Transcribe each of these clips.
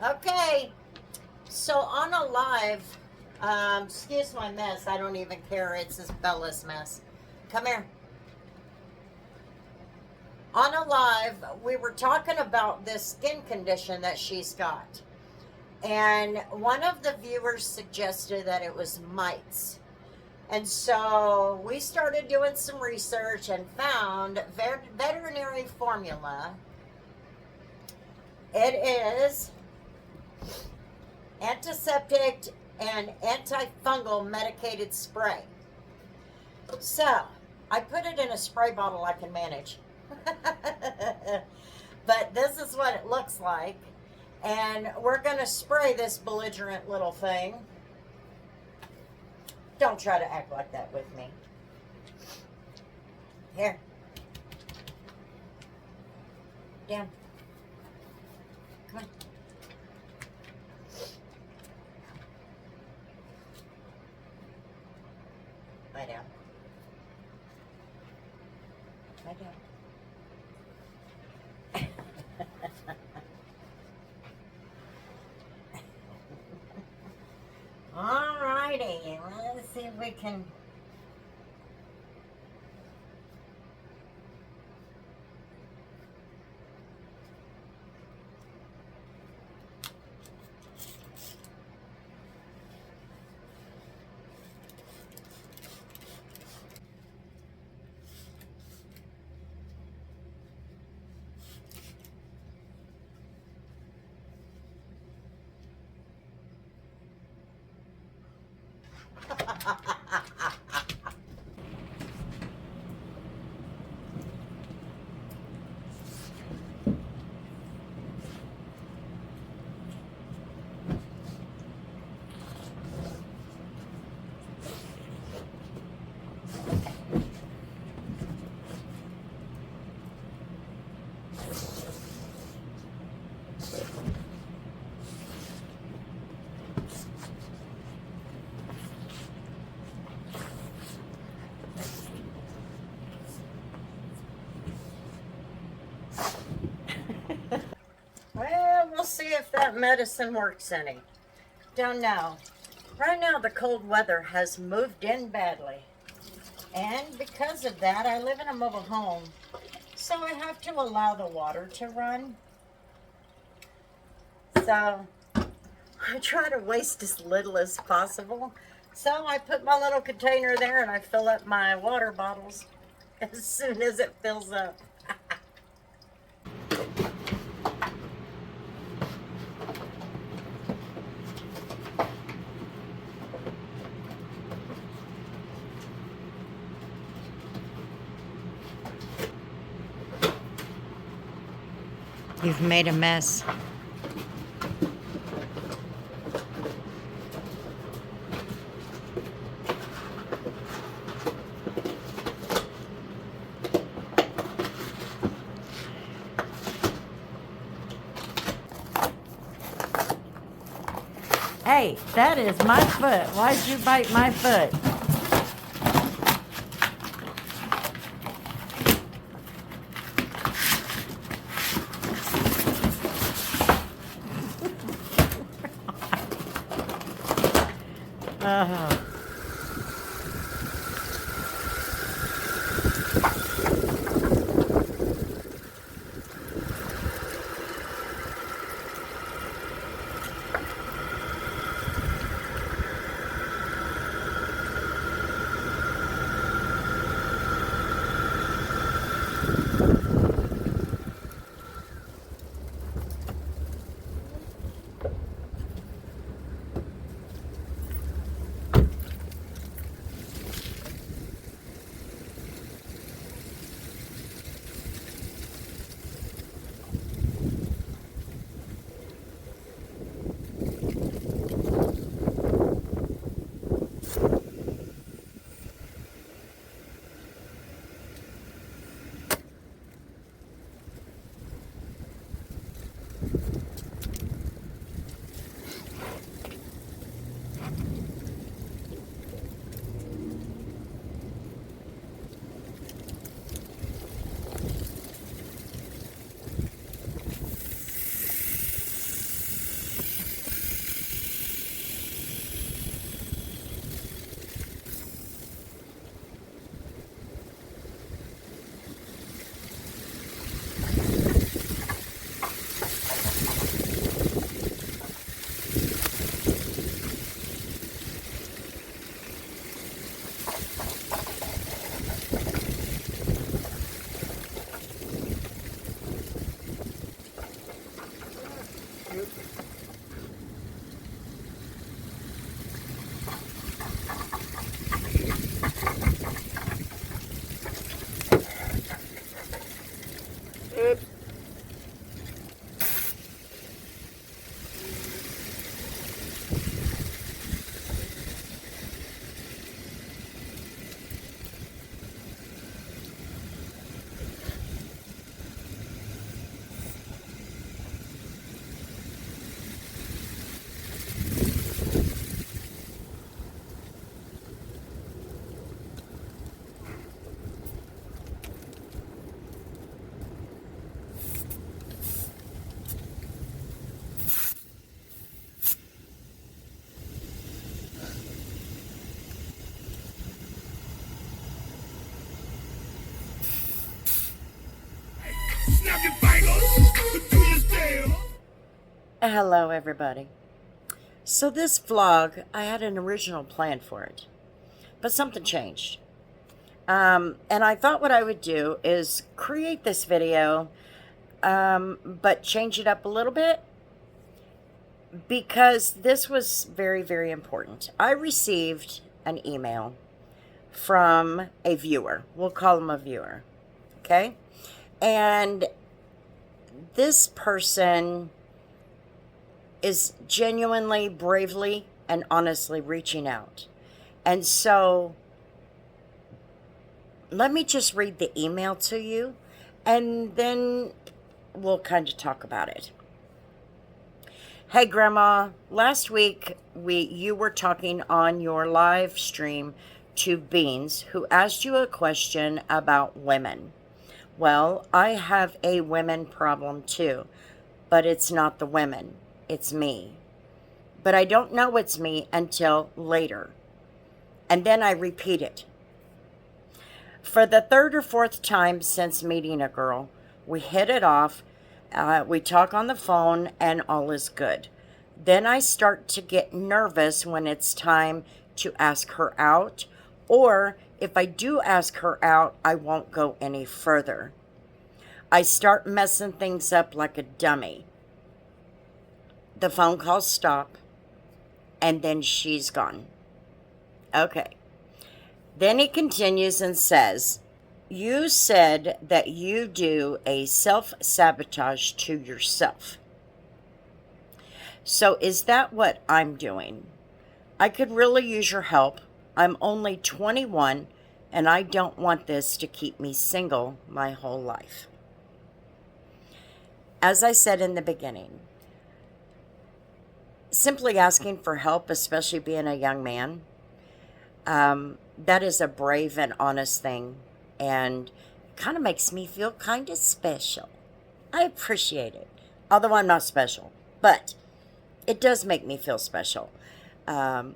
Okay, so on a live, excuse my mess. I don't even care. It's this Bella's mess. Come here. On a live, we were talking about this skin condition that she's got. And one of the viewers suggested that it was mites. And so we started doing some research and found veterinary formula. It is antiseptic and antifungal medicated spray. So I put it in a spray bottle I can manage. But this is what it looks like. And we're going to spray this belligerent little thing. Don't try to act like that with me. Here. Down. Come on. Lie down. Lie down. Alrighty, let's see if we can. Well, we'll see if that medicine works any. Don't know. Right now, the cold weather has moved in badly. And because of that, I live in a mobile home. So I have to allow the water to run. So I try to waste as little as possible. So I put my little container there and I fill up my water bottles as soon as it fills up. You've made a mess. Hey, that is my foot. Why'd you bite my foot? Oh. Hello, everybody. So, this vlog, I had an original plan for it, but something changed. And I thought what I would do is create this video, but change it up a little bit because this was very, very important. I received an email from a viewer. We'll call him a viewer, okay? And this person is genuinely, bravely, and honestly reaching out. And so let me just read the email to you, and then we'll kind of talk about it. Hey, Grandma, last week you were talking on your live stream to Beans, who asked you a question about women. Well, I have a women problem too, but it's not the women. It's me. But I don't know it's me until later. And then I repeat it. For the third or fourth time since meeting a girl, we hit it off, we talk on the phone, and all is good. Then I start to get nervous when it's time to ask her out, or if I do ask her out, I won't go any further. I start messing things up like a dummy. The phone calls stop, and then she's gone. Okay. Then he continues and says, you said that you do a self-sabotage to yourself. So is that what I'm doing? I could really use your help. I'm only 21, and I don't want this to keep me single my whole life. As I said in the beginning, simply asking for help, especially being a young man, that is a brave and honest thing, and kind of makes me feel kind of special. I appreciate it, although I'm not special, but it does make me feel special. But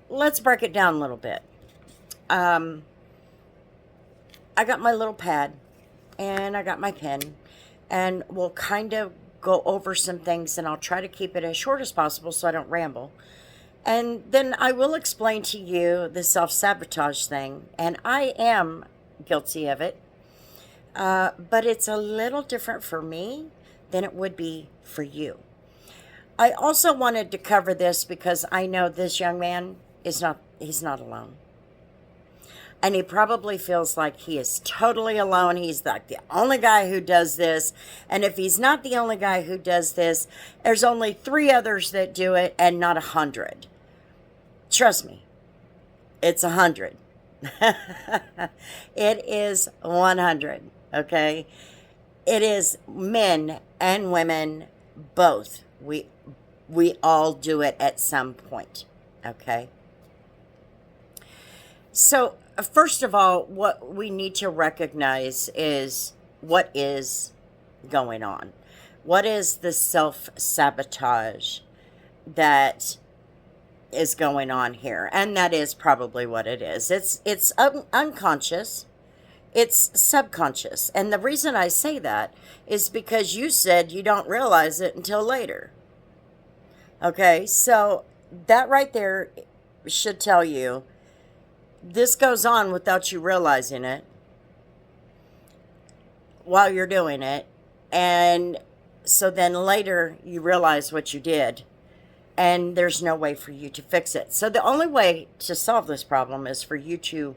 let's break it down a little bit. I got my little pad, and I got my pen, and we'll kind of go over some things, and I'll try to keep it as short as possible so I don't ramble. And then I will explain to you the self-sabotage thing, and I am guilty of it, but it's a little different for me than it would be for you. I also wanted to cover this because I know this young man he's not alone. And he probably feels like he is totally alone. He's like the only guy who does this. And if he's not the only guy who does this, there's only 3 others that do it and not 100. Trust me, it's 100. It is 100, okay? It is men and women both. We all do it at some point, okay? So, first of all, what we need to recognize is what is going on. What is the self-sabotage that is going on here? And that is probably what it is. It's unconscious. It's subconscious. And the reason I say that is because you said you don't realize it until later. Okay, so that right there should tell you this goes on without you realizing it while you're doing it. And so then later you realize what you did, and there's no way for you to fix it. So the only way to solve this problem is for you to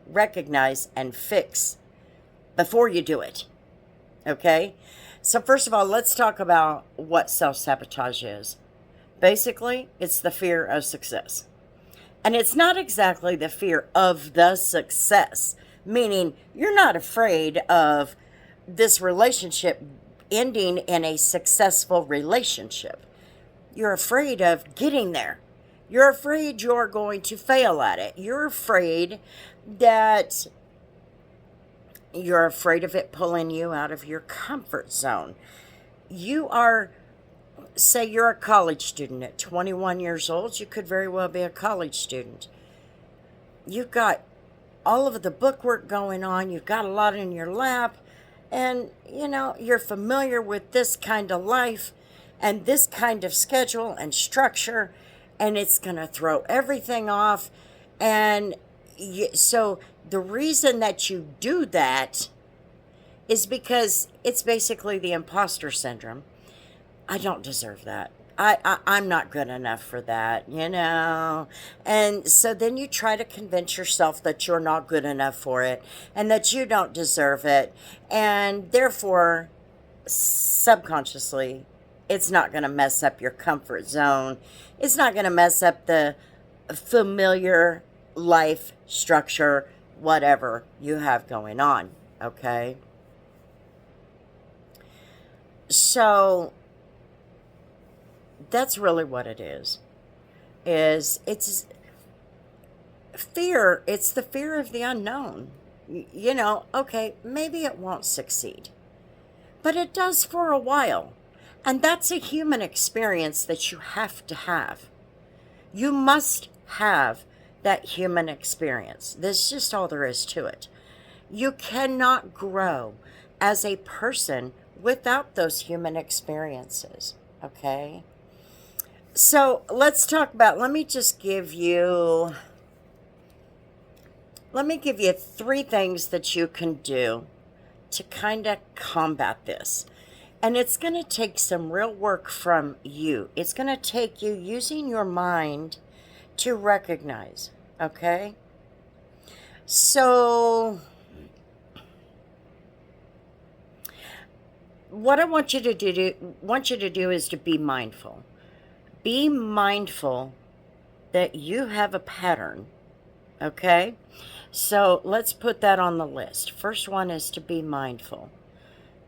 recognize and fix before you do it. Okay? So first of all, let's talk about what self-sabotage is. Basically, it's the fear of success. And it's not exactly the fear of the success, meaning you're not afraid of this relationship ending in a successful relationship. You're afraid of getting there. You're afraid you're going to fail at it. You're afraid of it pulling you out of your comfort zone. You are, say you're a college student at 21 years old. You could very well be a college student. You've got all of the bookwork going on. You've got a lot in your lap. and you're familiar with this kind of life and this kind of schedule and structure, and it's going to throw everything off. And so the reason that you do that is because it's basically the imposter syndrome. I don't deserve that. I'm not good enough for that, And so then you try to convince yourself that you're not good enough for it and that you don't deserve it. And therefore, subconsciously, it's not going to mess up your comfort zone. It's not going to mess up the familiar life structure, whatever you have going on, okay? So that's really what it is it's fear. It's the fear of the unknown. Okay, maybe it won't succeed, but it does for a while. And that's a human experience that you have to have. You must have that human experience. That's just all there is to it. You cannot grow as a person without those human experiences, okay? So let's talk about, let me give you 3 things that you can do to kind of combat this. And it's going to take some real work from you. It's going to take you using your mind to recognize, okay? So what I want you to do is to be mindful. Be mindful that you have a pattern, okay? So let's put that on the list. First one is to be mindful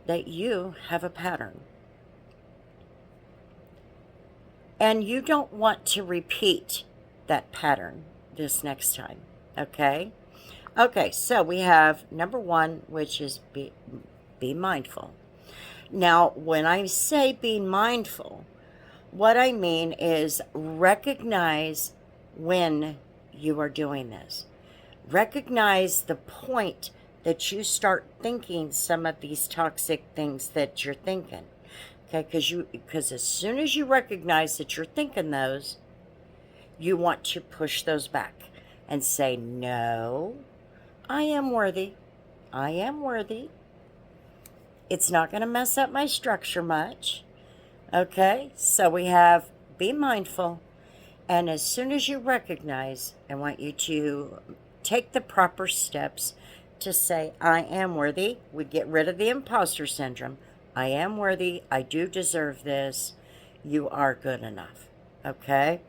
that you have a pattern. And you don't want to repeat that pattern this next time, okay? Okay, so we have number 1, which is be mindful. Now, when I say be mindful, what I mean is recognize when you are doing this. Recognize the point that you start thinking some of these toxic things that you're thinking. Okay, because as soon as you recognize that you're thinking those, you want to push those back and say, no, I am worthy. I am worthy. It's not going to mess up my structure much. Okay, so we have be mindful, and as soon as you recognize, I want you to take the proper steps to say, I am worthy. We get rid of the imposter syndrome. I am worthy. I do deserve this. You are good enough. Okay?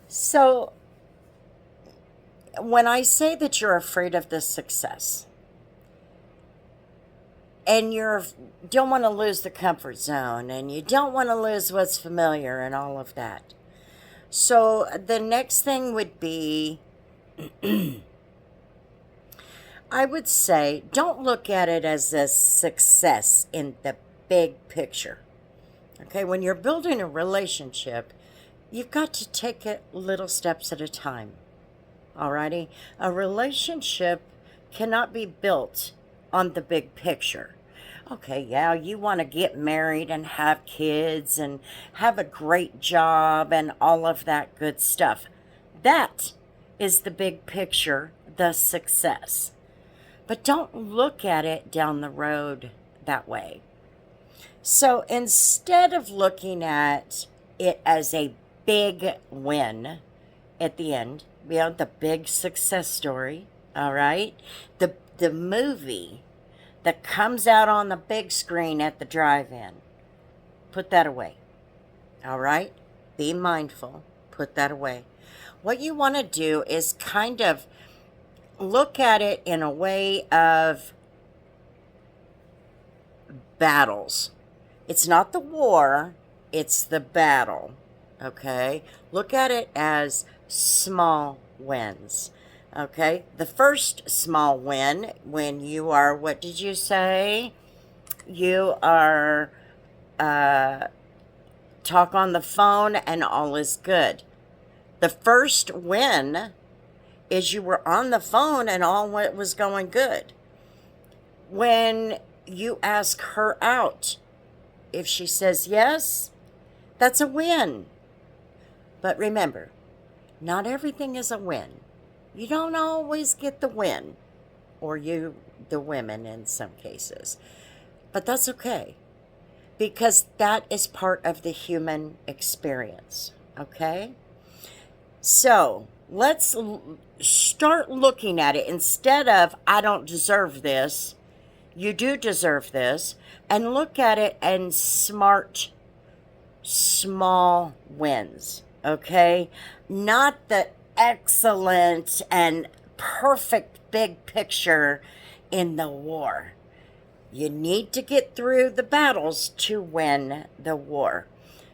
So when I say that you're afraid of the success, and you don't want to lose the comfort zone, and you don't want to lose what's familiar and all of that. So the next thing would be, I would say, don't look at it as a success in the big picture. Okay, when you're building a relationship, you've got to take it little steps at a time. Alrighty? A relationship cannot be built on the big picture. Okay, yeah, you want to get married and have kids and have a great job and all of that good stuff. That is the big picture, the success. But don't look at it down the road that way. So instead of looking at it as a big win at the end, the big success story, all right? The movie that comes out on the big screen at the drive-in, put that away, all right? Be mindful, put that away. What you want to do is kind of look at it in a way of battles. It's not the war, it's the battle, okay? Look at it as small wins. Okay, the first small win, when you are, what did you say? You are, talk on the phone and all is good. The first win is you were on the phone and all was going good. when you ask her out. If she says yes, that's a win. But remember, not everything is a win. You don't always get the win, or you, the women in some cases. But that's okay, because that is part of the human experience, okay? So let's start looking at it instead of, I don't deserve this, you do deserve this, and look at it in smart, small wins, okay? Not the excellent and perfect big picture in the war. You need to get through the battles to win the war.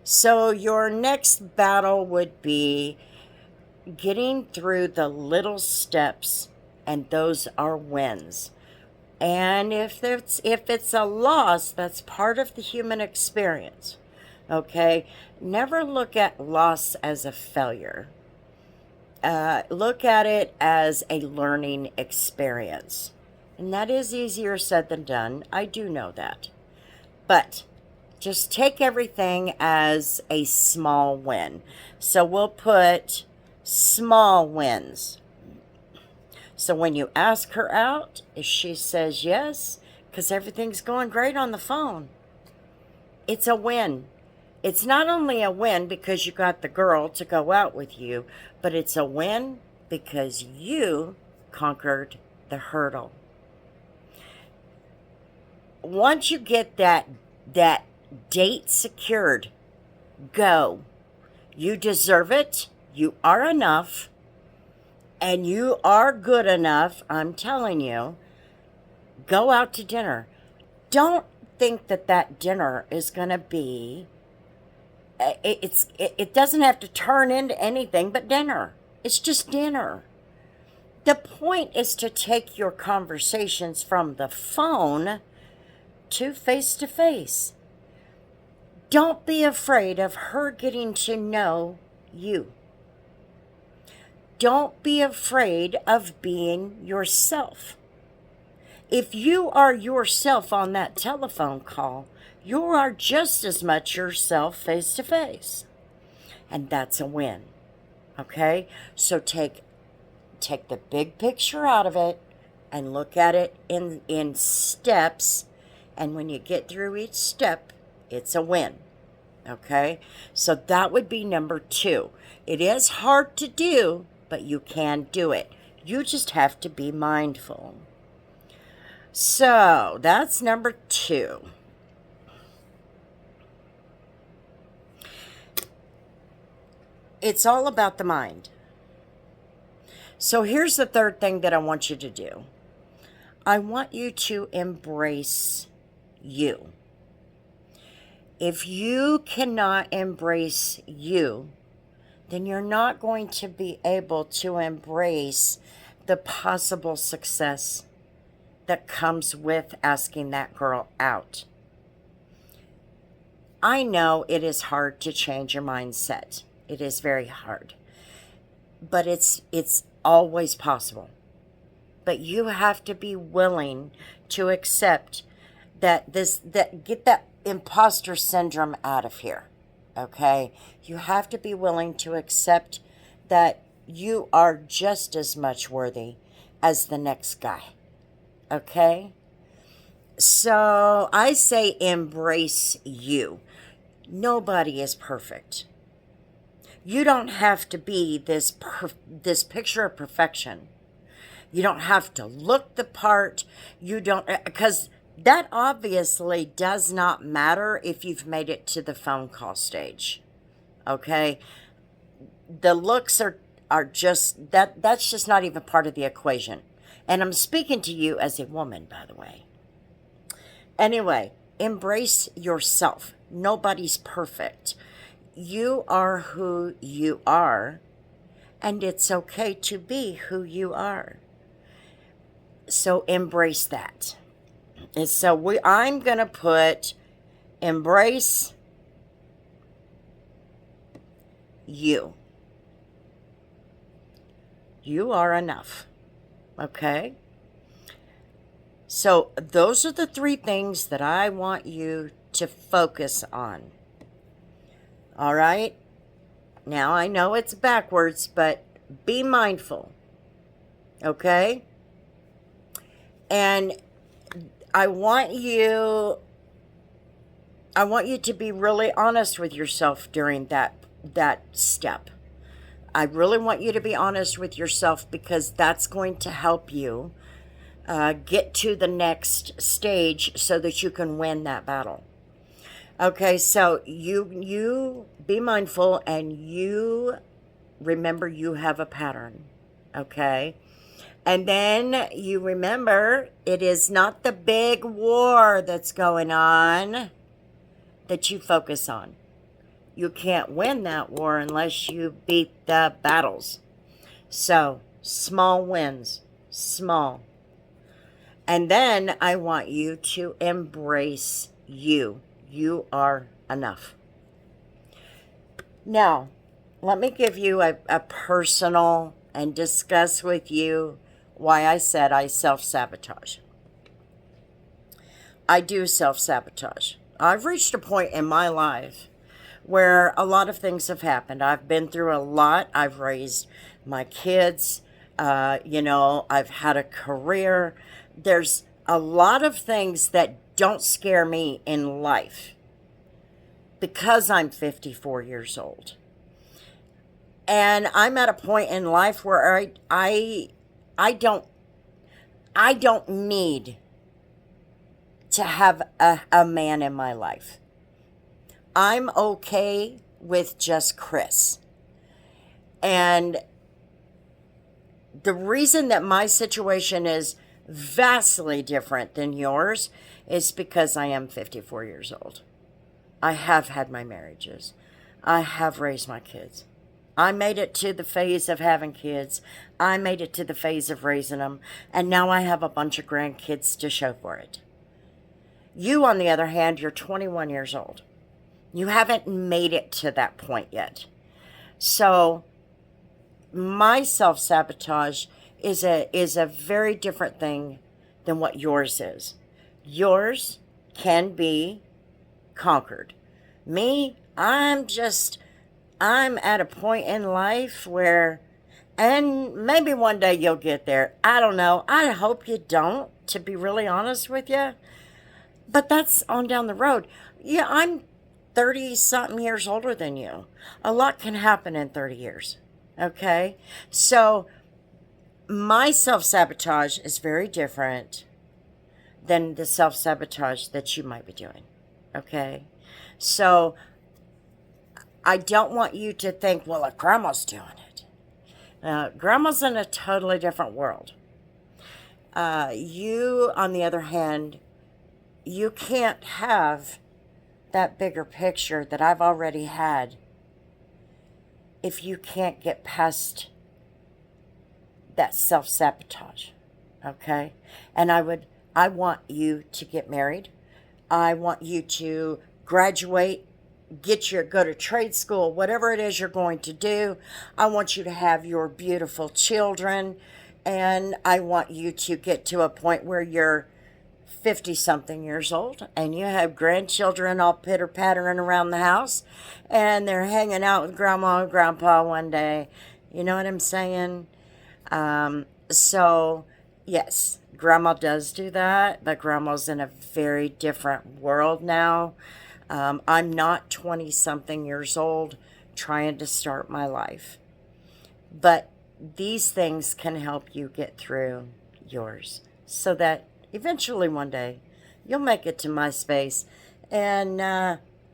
So your next battle would be getting through the little steps, and those are wins. And if it's a loss, that's part of the human experience. Okay? Never look at loss as a failure. Look at it as a learning experience. And that is easier said than done. I do know that. But just take everything as a small win. So we'll put small wins. So when you ask her out, if she says yes, because everything's going great on the phone, it's a win. It's not only a win because you got the girl to go out with you, but it's a win because you conquered the hurdle. Once you get that date secured, go. You deserve it. You are enough. And you are good enough, I'm telling you. Go out to dinner. Don't think that dinner is going to be, it doesn't have to turn into anything but dinner. It's just dinner. The point is to take your conversations from the phone to face. Don't be afraid of her getting to know you. Don't be afraid of being yourself. If you are yourself on that telephone call, you are just as much yourself face to face. And that's a win. Okay? So take the big picture out of it and look at it in steps. And when you get through each step, it's a win. Okay? So that would be number 2. It is hard to do, but you can do it. You just have to be mindful. So that's number 2. It's all about the mind. So here's the third thing that I want you to do. I want you to embrace you. If you cannot embrace you, then you're not going to be able to embrace the possible success that comes with asking that girl out. I know it is hard to change your mindset. It is very hard. But it's always possible. But you have to be willing to accept that get that imposter syndrome out of here. Okay? You have to be willing to accept that you are just as much worthy as the next guy. Okay? So I say embrace you. Nobody is perfect. You don't have to be this picture of perfection. You don't have to look the part. You don't, because that obviously does not matter if you've made it to the phone call stage. Okay? The looks are just, that's just not even part of the equation. And I'm speaking to you as a woman, by the way. Anyway, embrace yourself. Nobody's perfect. You are who you are, and it's okay to be who you are. So embrace that. And so I'm going to put embrace you. You are enough. Okay? So those are the three things that I want you to focus on. All right? Now I know it's backwards, but be mindful. Okay? And I want you to be really honest with yourself during that step. I really want you to be honest with yourself, because that's going to help you get to the next stage so that you can win that battle. Okay, so you be mindful, and you remember you have a pattern. Okay? And then you remember it is not the big war that's going on that you focus on. You can't win that war unless you beat the battles. So, small wins. Small. And then I want you to embrace you. You are enough. Now, let me give you a personal and discuss with you why I said I self-sabotage. I do self-sabotage. I've reached a point in my life where a lot of things have happened. I've been through a lot. I've raised my kids. I've had a career. There's a lot of things that don't scare me in life because I'm 54 years old. And I'm at a point in life where I don't need to have a man in my life. I'm okay with just Chris. And the reason that my situation is vastly different than yours is because I am 54 years old. I have had my marriages. I have raised my kids. I made it to the phase of having kids. I made it to the phase of raising them. And now I have a bunch of grandkids to show for it. You, on the other hand, you're 21 years old. You haven't made it to that point yet. So my self-sabotage is a very different thing than what yours is. Yours can be conquered. Me, I'm at a point in life where, and maybe one day you'll get there. I don't know. I hope you don't, to be really honest with you. But that's on down the road. Yeah, I'm 30-something years older than you. A lot can happen in 30 years. Okay? So, my self-sabotage is very different than the self-sabotage that you might be doing. Okay? So, I don't want you to think, well, if Grandma's doing it. Grandma's in a totally different world. You, on the other hand, you can't have that bigger picture that I've already had if you can't get past that self-sabotage. Okay? And I want you to get married. I want you to graduate, go to trade school, whatever it is you're going to do. I want you to have your beautiful children, and I want you to get to a point where you're 50-something years old and you have grandchildren all pitter-pattering around the house, and they're hanging out with Grandma and Grandpa one day. You know what I'm saying? So, yes, Grandma does do that, but Grandma's in a very different world now. I'm not 20-something years old trying to start my life. But these things can help you get through yours so that eventually one day you'll make it to my space, and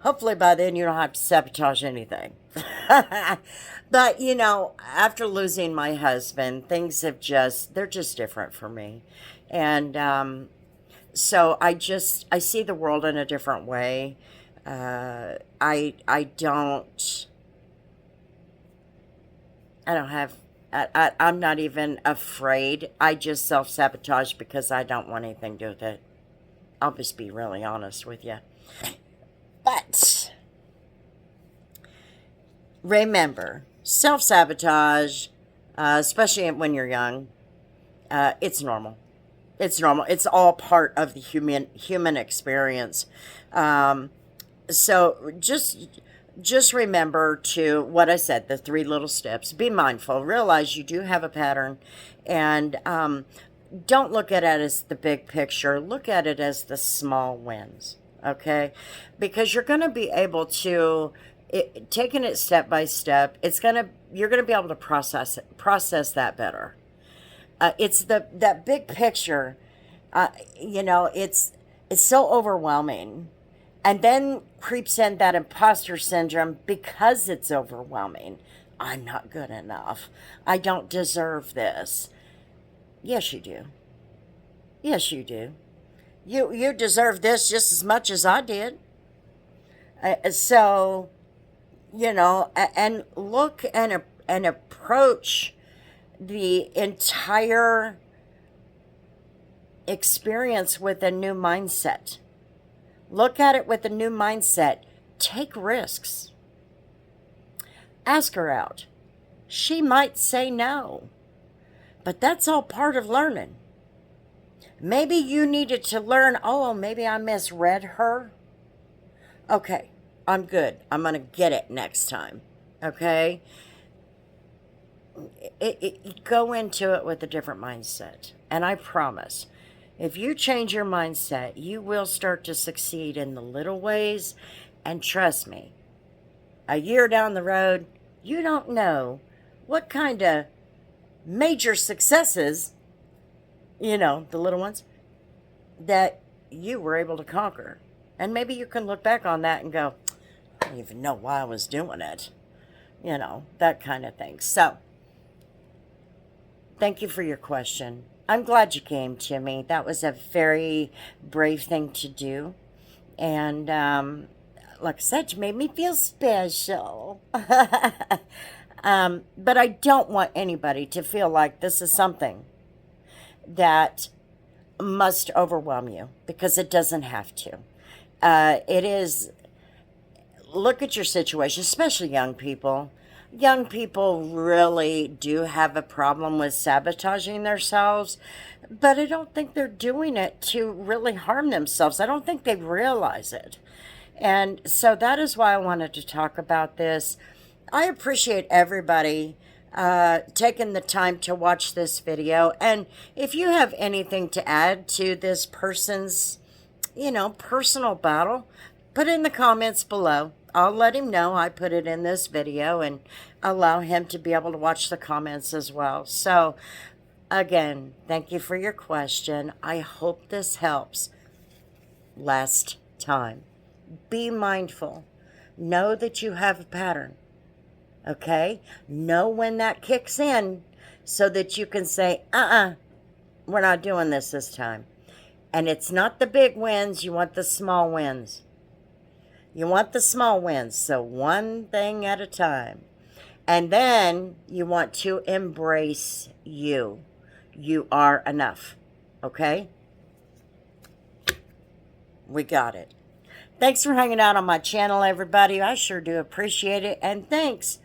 hopefully by then you don't have to sabotage anything. But, after losing my husband, things they're just different for me. And so I see the world in a different way. I'm not even afraid. I just self-sabotage because I don't want anything to do with it. I'll just be really honest with you. But remember, self-sabotage, especially when you're young, it's normal. It's normal. It's all part of the human experience. So just remember to what I said, the 3 little steps. Be mindful. Realize you do have a pattern, and don't look at it as the big picture. Look at it as the small wins, okay? Because you're going to be able to, taking it step by step, you're going to be able to process that better. It's that big picture, it's so overwhelming. And then creeps in that imposter syndrome because it's overwhelming. I'm not good enough. I don't deserve this. Yes, you do. Yes, you do. You deserve this just as much as I did. So, and look and approach the entire experience with a new mindset. Look at it with a new mindset. Take risks. Ask her out. She might say no, but that's all part of learning. Maybe you needed to learn, oh, maybe I misread her. Okay, I'm good. I'm going to get it next time. Okay? Go into it with a different mindset. And I promise, if you change your mindset, you will start to succeed in the little ways. And trust me, a year down the road, you don't know what kind of major successes, the little ones, that you were able to conquer. And maybe you can look back on that and go, I don't even know why I was doing it. That kind of thing. So, thank you for your question. I'm glad you came to me. That was a very brave thing to do. And like I said, you made me feel special. But I don't want anybody to feel like this is something that must overwhelm you, because it doesn't have to. It is, look at your situation, especially young people. Young people really do have a problem with sabotaging themselves, but I don't think they're doing it to really harm themselves. I don't think they realize it. And so that is why I wanted to talk about this. I appreciate everybody taking the time to watch this video. And if you have anything to add to this person's, personal battle, put it in the comments below. I'll let him know I put it in this video and allow him to be able to watch the comments as well. So, again, thank you for your question. I hope this helps. Last time, be mindful. Know that you have a pattern. Okay? Know when that kicks in so that you can say, we're not doing this time. And it's not the big wins. You want the small wins. You want the small wins, so one thing at a time. And then you want to embrace you. You are enough, okay? We got it. Thanks for hanging out on my channel, everybody. I sure do appreciate it. And thanks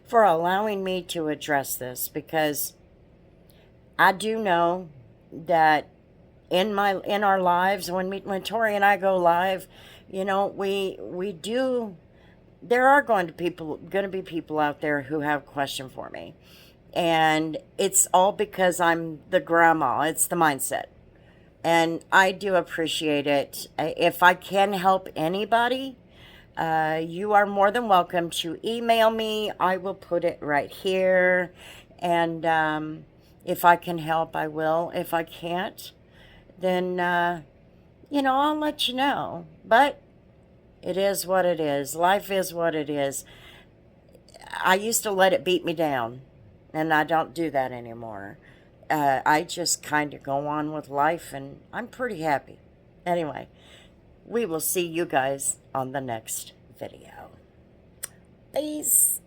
for allowing me to address this, because I do know that in our lives, when Tori and I go live, we do, there are going to be people out there who have a question for me. And it's all because I'm the grandma. It's the mindset. And I do appreciate it. If I can help anybody, you are more than welcome to email me. I will put it right here. And if I can help, I will. If I can't, then I'll let you know. But it is what it is. Life is what it is. I used to let it beat me down, and I don't do that anymore. I just kind of go on with life, and I'm pretty happy. Anyway, we will see you guys on the next video. Peace.